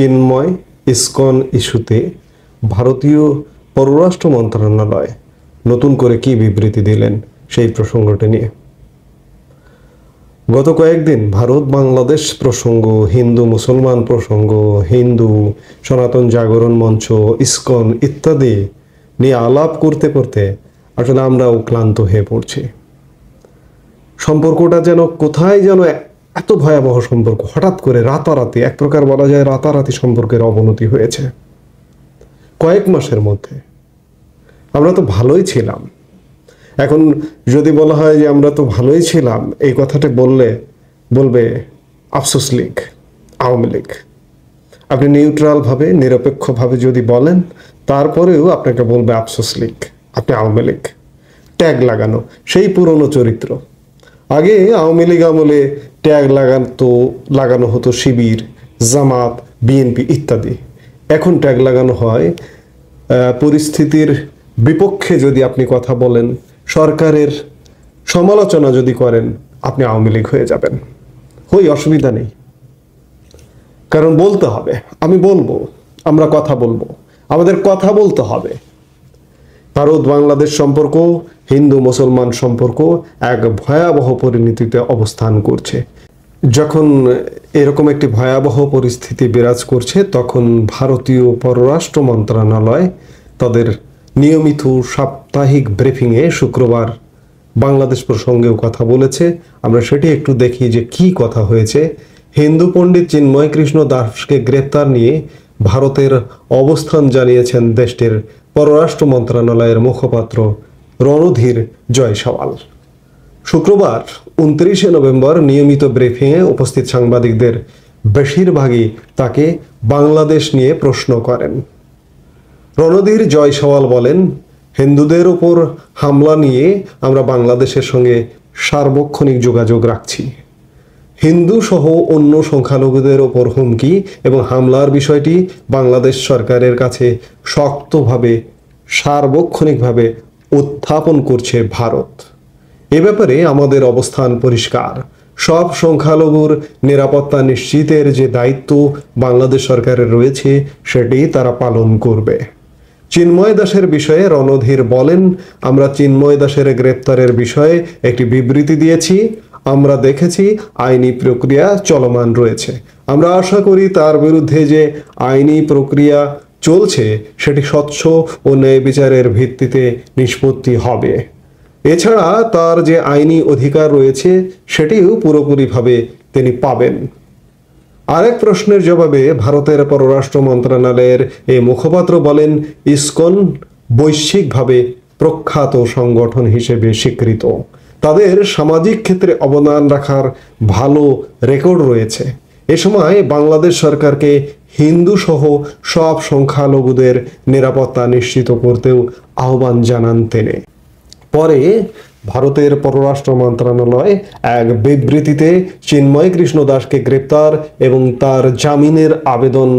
চিন্ময় ISKCON ইস্যুতে ভারতীয় পররাষ্ট্র মন্ত্রণালয় নতুন করে কি বিবৃতি দিলেন সেই প্রসঙ্গটি নিয়ে। গত কয়েকদিন ভারত বাংলাদেশ প্রসঙ্গ, হিন্দু মুসলমান প্রসঙ্গ, হিন্দু সনাতন জাগরণ মঞ্চ, ইসকন ইত্যাদি নিয়ে আলাপ করতে করতে আসলে আমরাও ক্লান্ত হয়ে পড়ছি। সম্পর্কটা যেন কোথায় যেন এত ভয়াবহ সম্পর্ক, হঠাৎ করে রাতারাতি, এক প্রকার বলা যায় রাতারাতি সম্পর্কের অবনতি হয়েছে কয়েক মাসের মধ্যে। আমরা তো ভালোই ছিলাম। এখন যদি বলা হয় যে আমরা তো ভালোই ছিলাম, এই কথাটা বলবে আফসোস লীগ, আওয়ামী লীগ। আপনি নিউট্রালভাবে নিরপেক্ষভাবে যদি বলেন, তারপরেও আপনাকে বলবে আফসোস লীগ, আপনি আওয়ামী লীগ। ট্যাগ লাগানো, সেই পুরনো চরিত্র। আগে আওয়ামী লীগ আমলে ট্যাগ লাগানো হতো শিবির, জামাত, বিএনপি ইত্যাদি। এখন ট্যাগ লাগানো হয় পরিস্থিতির বিপক্ষে যদি আপনি কথা বলেন, সরকারের সমালোচনা যদি করেন, আপনি আওয়ামী লীগ হয়ে যাবেন। অসুবিধা নেই, কারণ বলতে হবে। আমি বলবো, আমরা কথা বলবো, আমাদের কথা বলতে হবে। ভারত বাংলাদেশ সম্পর্ক, হিন্দু মুসলমান সম্পর্ক এক ভয়াবহ পরিণতিতে অবস্থান করছে। যখন এরকম একটি ভয়াবহ পরিস্থিতি বিরাজ করছে, তখন ভারতীয় পররাষ্ট্র মন্ত্রণালয় তাদের নিয়মিত সাপ্তাহিক ব্রিফিংয়ে শুক্রবার বাংলাদেশ প্রসঙ্গেও কথা বলেছে। আমরা সেটি একটু দেখি যে কি কথা হয়েছে। হিন্দু পণ্ডিত চিন্ময় কৃষ্ণ দাসকে গ্রেপ্তার নিয়ে ভারতের অবস্থান জানিয়েছেন দেশটির পররাষ্ট্র মন্ত্রণালয়ের মুখপাত্র রণধীর জয়সওয়াল। শুক্রবার 29 নভেম্বর নিয়মিত ব্রিফিংয়ে উপস্থিত সাংবাদিকদের বেশিরভাগই তাকে বাংলাদেশ নিয়ে প্রশ্ন করেন। রণধীর জয়সওয়াল বলেন, হিন্দুদের উপর হামলা নিয়ে আমরা বাংলাদেশের সঙ্গে সার্বক্ষণিক যোগাযোগ রাখছি। হিন্দু সহ অন্য সংখ্যালঘুদের ওপর হুমকি এবং হামলার বিষয়টি বাংলাদেশ সরকারের কাছে শক্তভাবে সার্বক্ষণিকভাবে উত্থাপন করছে ভারত। এ ব্যাপারে আমাদের অবস্থান পরিষ্কার। সব সংখ্যালঘুর নিরাপত্তা নিশ্চিতের যে দায়িত্ব বাংলাদেশ সরকারের রয়েছে, সেটি তারা পালন করবে। চিন্ময় দাসের বিষয়ে রণধীর বলেন, আমরা চিন্ময় দাসের গ্রেপ্তারের বিষয়ে একটি বিবৃতি দিয়েছি। আমরা দেখেছি আইনি প্রক্রিয়া চলমান রয়েছে। আমরা আশা করি তার বিরুদ্ধে যে আইনি প্রক্রিয়া চলছে সেটি স্বচ্ছ ও ন্যায় বিচারের ভিত্তিতে নিষ্পত্তি হবে। এছাড়া তার যে আইনি অধিকার রয়েছে সেটিও পুরোপুরিভাবে তিনি পাবেন। আরেক প্রশ্নের জবাবে ভারতের পররাষ্ট্র মন্ত্রণালয়ের এই মুখপাত্র বলেন, ইসকন বৈশ্বিকভাবে প্রখ্যাত সংগঠন হিসেবে স্বীকৃত। তাদের সামাজিক ক্ষেত্রে অবদান রাখার ভালো রেকর্ড রয়েছে। এ সময় বাংলাদেশ সরকারকে হিন্দু সহ সব সংখ্যালঘুদের নিরাপত্তা নিশ্চিত করতেও আহ্বান জানান তিনি। পরে ভারতের পররাষ্ট্র মন্ত্রণালয় এক বিবৃতিতে চিন্ময় কৃষ্ণ দাসকে গ্রেপ্তার এবং তার জামিনের আবেদন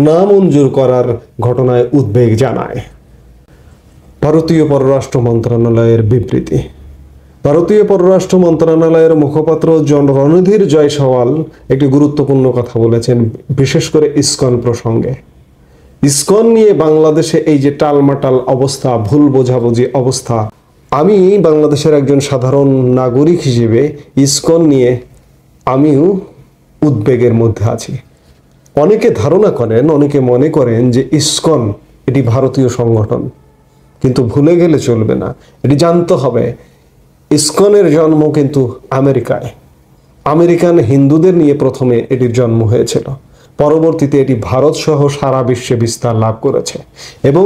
নামঞ্জুর করার ঘটনায় উদ্বেগ জানায়। ভারতীয় পররাষ্ট্র মন্ত্রণালয়ের বিবৃতি। ভারতীয় পররাষ্ট্র মন্ত্রণালয়ের মুখপাত্র রণধীর জয়সওয়াল একটি গুরুত্বপূর্ণ কথা বলেছেন, বিশেষ করে ইসকন প্রসঙ্গে। ইসকন নিয়ে বাংলাদেশে এই যে টালমাটাল অবস্থা, ভুল বোঝাবুঝি অবস্থা, আমি বাংলাদেশের একজন সাধারণ নাগরিক হিসেবে ইসকন নিয়ে আমিও উদ্বেগের মধ্যে আছি। অনেকে ধারণা করেন, অনেকে মনে করেন যে ইসকন এটি ভারতীয় সংগঠন, কিন্তু ভুলে গেলে চলবে না, এটি জানতে হবে ইসকনের জন্ম কিন্তু আমেরিকায়। আমেরিকান হিন্দুদের নিয়ে প্রথমে এটির জন্ম হয়েছিল। পরবর্তীতে এটি ভারত সহ সারা বিশ্বে বিস্তার লাভ করেছে এবং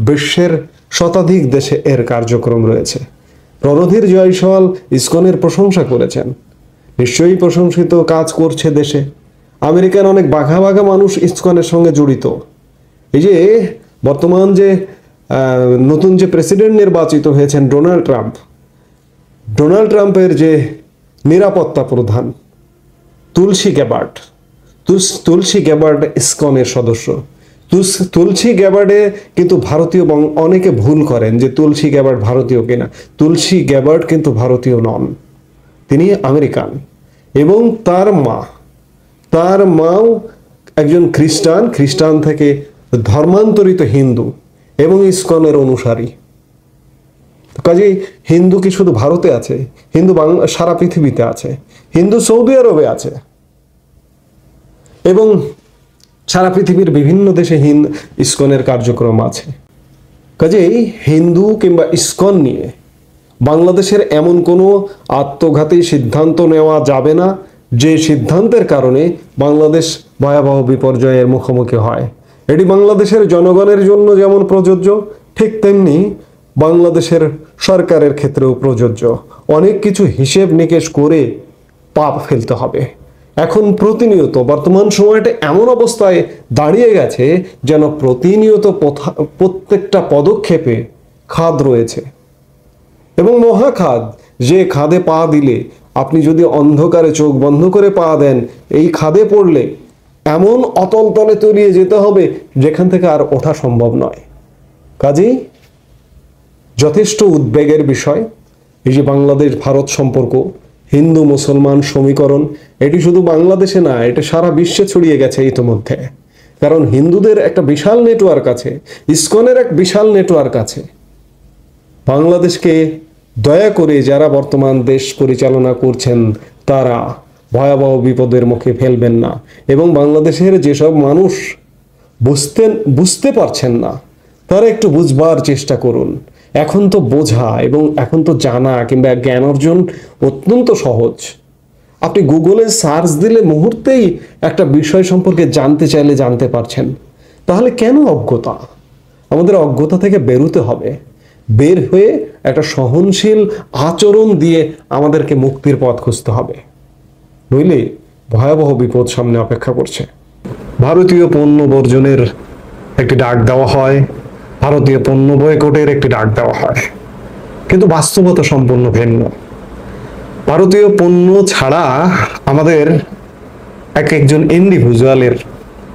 বিশ্বের শতাধিক দেশে এর কার্যক্রম রয়েছে। রণধীর জয়সওয়াল ইসকনের প্রশংসা করেছেন। নিশ্চয়ই প্রশংসিত কাজ করছে দেশে। আমেরিকান অনেক বাঘা বাঘা মানুষ ইসকনের সঙ্গে জড়িত। এই যে বর্তমান যে নতুন যে প্রেসিডেন্ট নির্বাচিত হয়েছেন ডোনাল্ড ট্রাম্পের যে নিরাপত্তা প্রধান তুলসী গ্যাবার্ড ইসকনের সদস্য। তুলসী গ্যাবার্ডে কিন্তু ভারতীয়, অনেকে ভুল করেন যে তুলসী গ্যাবার্ড ভারতীয় কিনা। তুলসী গ্যাবার্ড কিন্তু ভারতীয় নন, তিনি আমেরিকান। এবং তার মাও একজন খ্রিস্টান থেকে ধর্মান্তরিত হিন্দু এবং ইসকনের অনুসারী। কাজেই হিন্দু কি শুধু ভারতে আছে? হিন্দু সারা পৃথিবীতে আছে, হিন্দু সৌদি আরবে আছে, এবং সারা পৃথিবীর বিভিন্ন দেশে ইসকনের কার্যক্রম আছে। কাজেই হিন্দু কিংবা ইসকন নিয়ে বাংলাদেশের এমন কোনো আত্মঘাতী সিদ্ধান্ত নেওয়া যাবে না যে সিদ্ধান্তের কারণে বাংলাদেশ ভয়াবহ বিপর্যয়ের মুখোমুখি হয়। এটি বাংলাদেশের জনগণের জন্য যেমন প্রযোজ্য, ঠিক তেমনি বাংলাদেশের সরকারের ক্ষেত্রেও প্রযোজ্য। অনেক কিছু হিসেব নিকেশ করে পাপ ফেলতে হবে। এখন প্রতিনিয়ত বর্তমান সময়টা এমন অবস্থায় দাঁড়িয়ে গেছে যেন প্রতিনিয়ত প্রত্যেকটা পদক্ষেপে খাদ রয়েছে, এবং মহাখাদ। যে খাদে পা দিলে আপনি যদি অন্ধকারে চোখ বন্ধ করে পা দেন, এই খাদে পড়লে এমন অতল তলে তলিয়ে যেতে হবে যেখান থেকে আর ওঠা সম্ভব নয়। কাজেই যথেষ্ট উদ্বেগের বিষয় এই যে বাংলাদেশ ভারত সম্পর্ক, হিন্দু মুসলমান সমীকরণ, এটি শুধু বাংলাদেশে না, এটা সারা বিশ্বে ছড়িয়ে গেছে ইতিমধ্যে। কারণ হিন্দুদের একটা বিশাল নেটওয়ার্ক আছে, ইসকনের এক বিশাল নেটওয়ার্ক আছে। বাংলাদেশকে দয়া করে যারা বর্তমান দেশ পরিচালনা করছেন তারা ভয়াবহ বিপদের মুখে ফেলবেন না, এবং বাংলাদেশের যেসব মানুষ বুঝতে পারছেন না তারা একটু বুঝবার চেষ্টা করুন। এখন তো বোঝা এবং এখন তো জানা কিংবা জ্ঞান অর্জন অত্যন্ত সহজ। আপনি গুগলে সার্চ দিলে মুহূর্তেই একটা বিষয় সম্পর্কে জানতে চাইলে জানতে পারছেন। তাহলে কেন অজ্ঞতা? আমাদের অজ্ঞতা থেকে বেরোতে হবে, বের হয়ে একটা সহনশীল আচরণ দিয়ে আমাদেরকে মুক্তির পথ খুঁজতে হবে, নইলে ভয়াবহ বিপদ সামনে অপেক্ষা করছে। ভারতীয় পণ্য বর্জনের একটি ডাক দেওয়া হয়, ভারতীয় পণ্য বয়কটের একটি ডাক দেওয়া হয়, কিন্তু বাস্তবতা সম্পূর্ণ ভিন্ন। ভারতীয় পণ্য ছাড়া আমাদের এক একজন ইন্ডিভিজুয়ালের,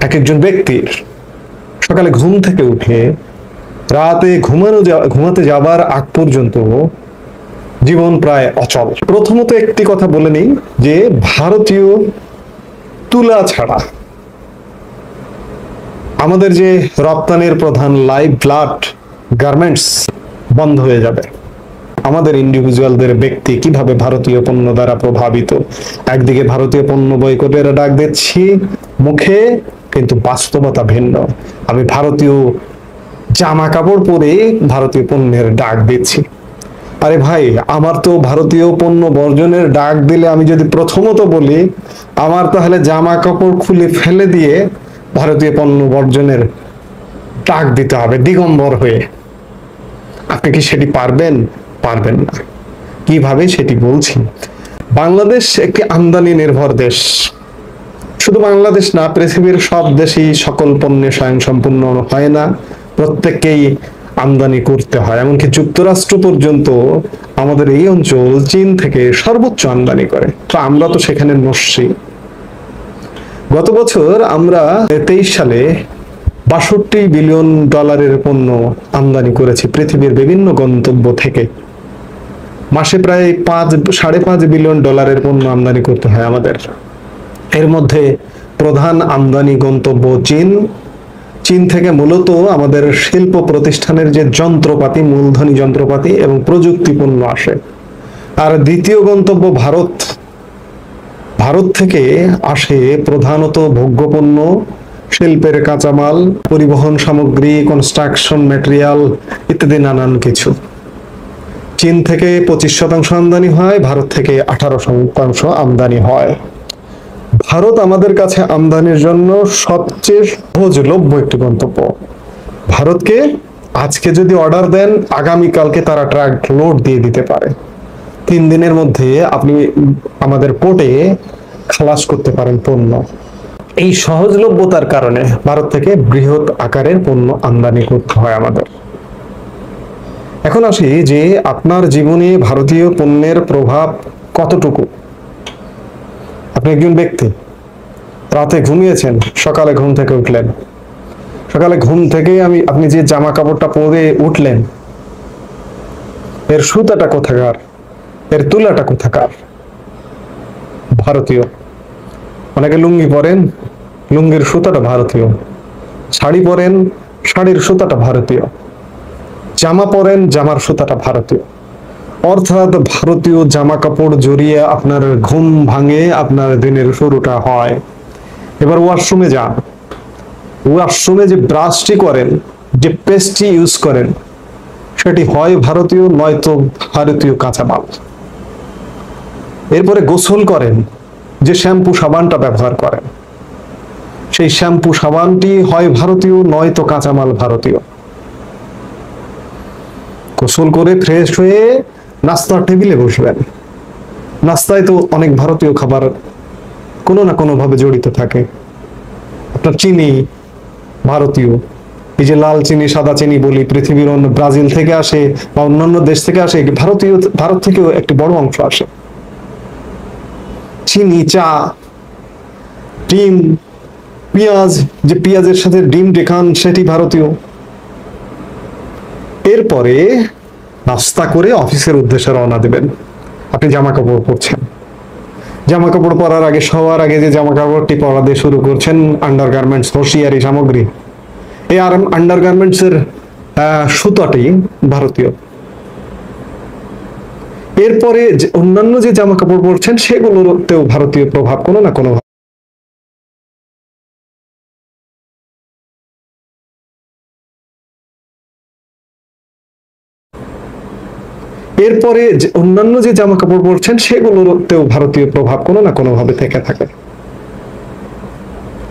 এক একজন ব্যক্তির সকালে ঘুম থেকে উঠে রাতে ঘুমাতে যাবার আগ পর্যন্ত জীবন প্রায় অচল। প্রথমত একটি কথা বলে নিই যে ভারতীয় তুলা ছাড়া আমাদের যে রপ্তানির প্রধান লাইভ ব্লাড গার্মেন্টস বন্ধ হয়ে যাবে। আমাদের ইন্ডিভিজুয়ালদের ব্যক্তি কিভাবে ভারতীয় পণ্য দ্বারা প্রভাবিত। একদিকে ভারতীয় পণ্য বয়কটের ডাক দিচ্ছি মুখে, কিন্তু বাস্তবতা ভিন্ন। আমি ভারতীয় জামা কাপড় পরে ভারতীয় পণ্যের ডাক দিচ্ছি। আরে ভাই, আমার তো ভারতীয় পণ্য বর্জনের ডাক দিলে আমি যদি প্রথমত বলি, আমার তাহলে জামা কাপড় খুলে ফেলে দিয়ে ভারতীয় পণ্য বর্জনের ডাক দিতে হবে দিগম্বর হয়ে। আপনি কি সেটি পারবেন? পারবেন না। কিভাবে সেটি বলছি। বাংলাদেশ একটি আমদানি নির্ভর দেশ। শুধু বাংলাদেশ না, পৃথিবীর সব দেশই সকল পণ্যে স্বয়ংসম্পূর্ণ হয় না, প্রত্যেককেই আমদানি করতে হয়। এমনকি যুক্তরাষ্ট্র পর্যন্ত আমাদের এই অঞ্চল চীন থেকে সর্বোচ্চ আমদানি করে, তো আমরা তো সেখানে নস্যি। গত বছর আমরা 23 সালে 62 বিলিয়ন ডলারের পণ্য আমদানি করেছি পৃথিবীর বিভিন্ন গন্তব্য থেকে। মাসে প্রায় 5.5 বিলিয়ন ডলারের পণ্য আমদানি করতে হয় আমাদের। এর মধ্যে প্রধান আমদানি গন্তব্য চীন। চীন থেকে মূলত আমাদের শিল্প প্রতিষ্ঠানের যে যন্ত্রপাতি, মূলধনী যন্ত্রপাতি এবং প্রযুক্তি পণ্য আসে। আর দ্বিতীয় গন্তব্য ভারত। ভারত থেকে আসে প্রধানত ভোগ্যপণ্য, শিল্পের কাঁচামাল, পরিবহন সামগ্রী, কনস্ট্রাকশন ম্যাটেরিয়াল ইত্যাদি নানান কিছু। চীন থেকে 25% আমদানি হয়, ভারত থেকে 18% আমদানি হয়। ভারত আমাদের কাছে আমদানির জন্য সবচেয়ে সহজলভ্য একটি গন্তব্য। ভারতকে আজকে যদি অর্ডার দেন, আগামীকালকে তারা ট্রাক লোড দিয়ে দিতে পারে। 3 দিনের মধ্যে আপনি আমাদের পোর্টে খালাস করতে পারেন পণ্য। এই সহজলভ্যতার কারণে ভারত থেকে বৃহৎ আকারের পণ্য আমদানি করতে হয় আমাদের। এখন আসি যে আপনার জীবনে ভারতীয় পণ্যের প্রভাব কতটুকু। আপনি একজন ব্যক্তি, রাতে ঘুমিয়েছেন, সকালে ঘুম থেকে উঠলেন। সকালে ঘুম থেকে আপনি যে জামা কাপড়টা পরে উঠলেন, এর সুতাটা কোথাকার, এর তুলাটা কোথাকার? ভারতীয়। অনেকে লুঙ্গি পরেন, লুঙ্গির সুতাটা ভারতীয়, শাড়ি পরেন, শাড়ির সুতাটা ভারতীয়, জামা পরেন, জামার সুতাটা ভারতীয়। অর্থাৎ ভারতীয় জামা কাপড় জড়িয়ে আপনার ঘুম ভাঙে, আপনার দিনের শুরুটা হয়। এবার ওয়াশরুমে যান, ওয়াশরুমে যে ব্রাশটি করেন, যে পেস্টটি ইউজ করেন, সেটি হয় ভারতীয়, নয়তো ভারতীয় কাঁচামাল। এরপরে গোসল করেন, যে শ্যাম্পু সাবানটা ব্যবহার করেন, সেই শ্যাম্পু সাবানটি হয় ভারতীয়, নয়তো কাঁচামাল ভারতীয়। গোসল করে ফ্রেশ হয়ে নাস্তার টেবিলে বসবেন। নাস্তায় তো অনেক ভারতীয় খাবার কোনো না কোনো ভাবে জড়িত থাকে। আপনার চিনি ভারতীয়, এই যে লাল চিনি, সাদা চিনি বলি, পৃথিবীর অন্য ব্রাজিল থেকে আসে বা অন্যান্য দেশ থেকে আসে, ভারত থেকেও একটি বড় অংশ আসে। চিনি, চা, ডিম, পেঁয়াজ, যে পেঁয়াজের সাথে ডিমটি খান, সেটি ভারতীয়। এরপরে নাস্তা করে অফিসের উদ্দেশ্যে রওনা দেবেন। আপনি জামা কাপড় পরছেন, জামা কাপড় পরার আগে, সবার আগে যে জামা কাপড়টি পরা দিয়ে শুরু করছেন, আন্ডারগার্মেন্টস, হোশিয়ারি সামগ্রী। এই আন্ডারগার্মেন্টস এর সুতাটি ভারতীয়। এরপরে অন্যান্য যে জামা কাপড় পরছেন, সেগুলোতেও ভারতীয় প্রভাব কোনো না কোনো। এরপরে অন্যান্য যে জামা কাপড় পরছেন, সেগুলোতেও ভারতীয় প্রভাব কোনো না কোনো ভাবে থেকে থাকে।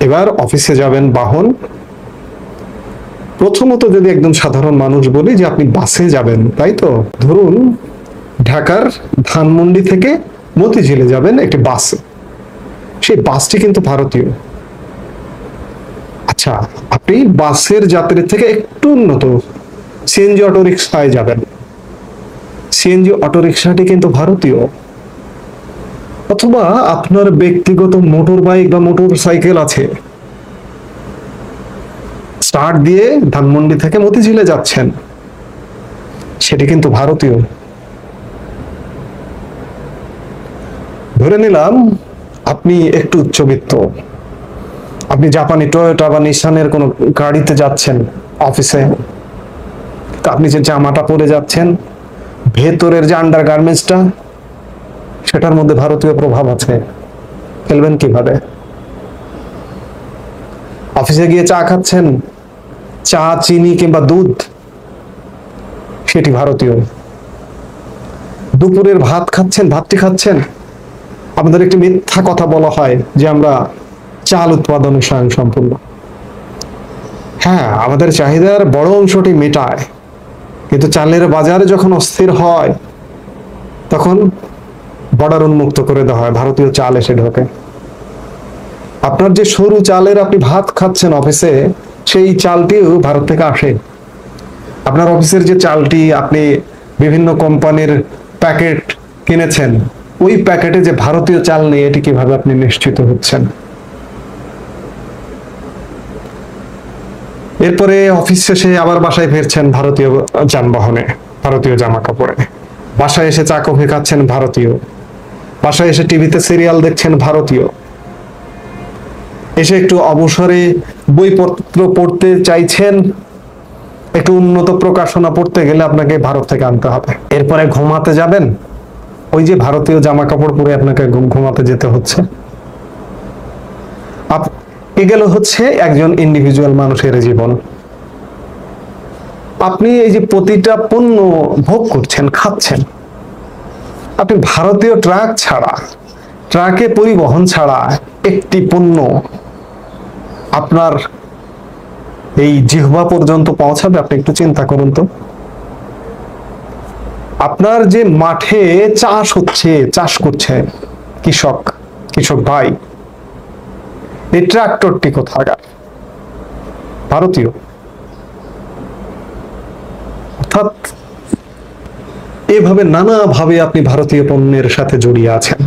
এবার অফিসে যাবেন, বাহন। প্রথমত যদি একদম সাধারণ মানুষ বলি যে আপনি বাসে যাবেন, তাই তো? ধরুন ঢাকার ধানমন্ডি থেকে মতিঝিলে যাবেন একটি বাসে, সেই বাসটি কিন্তু ভারতীয়। আচ্ছা, আপনি বাসের যাত্রী থেকে একটু উন্নত সিএনজি অটোরিকশায় যাবেন, সিএনজি অটোরিকশাটি কিন্তু ভারতীয়। অথবা আপনার ব্যক্তিগত মোটর বাইক বা মোটর সাইকেল আছে, স্টার্ট দিয়ে ধানমন্ডি থেকে মতিঝিলে যাচ্ছেন, সেটি কিন্তু ভারতীয়। ধরে নিলাম আপনি একটু উচ্চবিত্ত, আপনি জাপানি টয়োটা বা নিসানের কোনো গাড়িতে যাচ্ছেন অফিসে, আপনি যে জামাটা পরে যাচ্ছেন, ভেতরের যে আন্ডারগার্মেন্টসটা, সেটার মধ্যে ভারতীয় প্রভাব আছে। ফেলবেন কিভাবে? অফিসে গিয়ে চা খাচ্ছেন, চা, চিনি কিংবা দুধ, সেটি ভারতীয়। দুপুরের ভাত খাচ্ছেন, ভাতটি খাচ্ছেন, আমাদের একটি মিথ্যা কথা বলা হয় যে আমরা চাল উৎপাদনে স্বয়ংসম্পূর্ণ। হ্যাঁ, আমাদের চাহিদার বড় অংশটি মেটায়, কিন্তু চালের বাজারে যখন অস্থির হয়, তখন বর্ডার উন্মুক্ত করে দেওয়া হয়, ভারতীয় চাল এসে ঢোকে। আপনার যে সরু চালের আপনি ভাত খাচ্ছেন অফিসে, সেই চালটিও ভারত থেকে আসে। আপনার অফিসের যে চালটি আপনি বিভিন্ন কোম্পানির প্যাকেট কিনেছেন, ওই প্যাকেটে যে ভারতীয় চাল নেই, এটি কিভাবে আপনি নিশ্চিত হচ্ছেন? এরপরে অফিস শেষে আবার বাসায় ফিরছেন ভারতীয় যানবাহনে, ভারতীয় জামা কাপড়ে। বাসায় এসে চা কফি খাচ্ছেন ভারতীয়। বাসায় এসে টিভিতে সিরিয়াল দেখছেন ভারতীয়। এসে একটু অবসরে বইপত্র পড়তে চাইছেন, একটু উন্নত প্রকাশনা পড়তে গেলে আপনাকে ভারত থেকে আনতে হবে। এরপরে ঘুমাতে যাবেন, ওই যে ভারতীয় জামা কাপড় পরে আপনাকে ঘুমাতে যেতে হচ্ছে। এগুলো হচ্ছে একজন ইন্ডিভিজুয়াল মানুষের জীবন। আপনি এই যে প্রতিটা পণ্য ভোগ করছেন, খাচ্ছেন, আপনি ভারতীয় ট্রাক ছাড়া, ট্রাকে পরিবহন ছাড়া একটি পণ্য আপনার এই জিহ্বা পর্যন্ত পৌঁছাবে? আপনি একটু চিন্তা করুন তো। আপনার যে মাঠে চাষ হচ্ছে, চাষ করছে কৃষক ভাই, এই ট্রাক্টরটি কোথাকার? ভারতীয়। অর্থাৎ এভাবে নানাভাবে আপনি ভারতীয় পণ্যের সাথে জড়িয়ে আছেন।